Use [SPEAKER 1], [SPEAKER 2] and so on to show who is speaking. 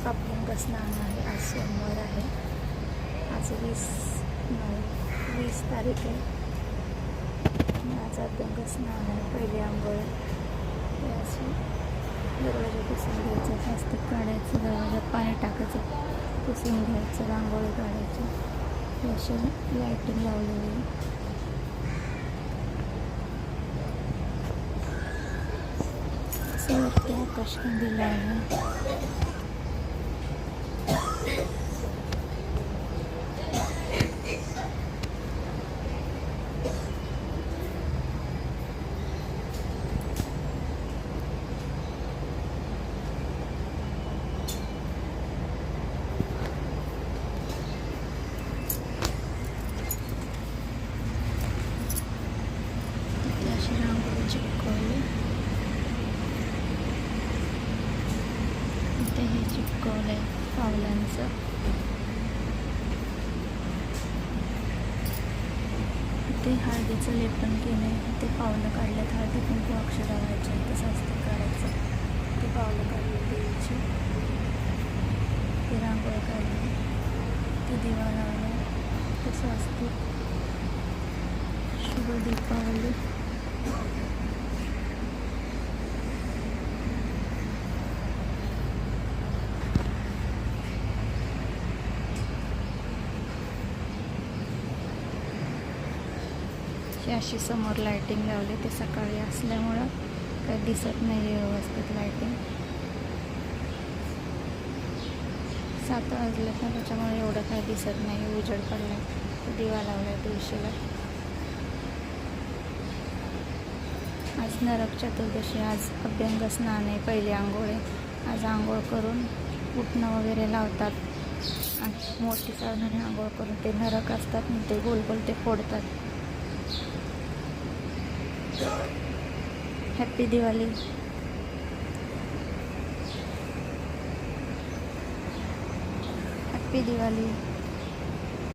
[SPEAKER 1] अभ्यंग स्नान आहे. आज सोमवार आहे. आज 20 तारीख आहे. आज अभ्यंग स्नान आहे. पहिली आंघोळ हे असे दरवाजा पुसून घ्यायचं, प्लास्टिक काढायचं, दरवाजात पाणी टाकायचं, पुसून घ्यायचं, रांगोळी काढायची. हे असे लाईटिंग लावलेली आहे. वरती आकाशकंदील आहे. इथे अशी रांगोळी चिपकवली. इथे हे चिपकवलंय पावलांचं. इथे हळदीचं लेपन केलंय. इथे पावलं काढल्यात. हळदी कुंकू अक्षर लावायचे, इथे स्वस्तिक काढायचं. ते पावलं काढली देवीची. ते रांगोळी काढली. ते दिवा लावला. ते स्वस्तिक. शुभ दीपावली. अशी समोर लाईटिंग लावली. ते सकाळी असल्यामुळं काही दिसत नाही व्यवस्थित लाईटिंग. 7 वाजले तर त्याच्यामुळे एवढं काही दिसत नाही. उजेड पडला. दिवा लावला तुळशीला. आज नरक चतुर्दशी. आज अभ्यंग स्नान आहे. पहिली आंघोळ आहे. आज आंघोळ करून उठणं वगैरे लावतात आणि मोठी साधने आंघोळ करून ते नरक असतात आणि ते गोल गोल ते फोडतात. हॅपी दिवाळी. हॅपी दिवाळी.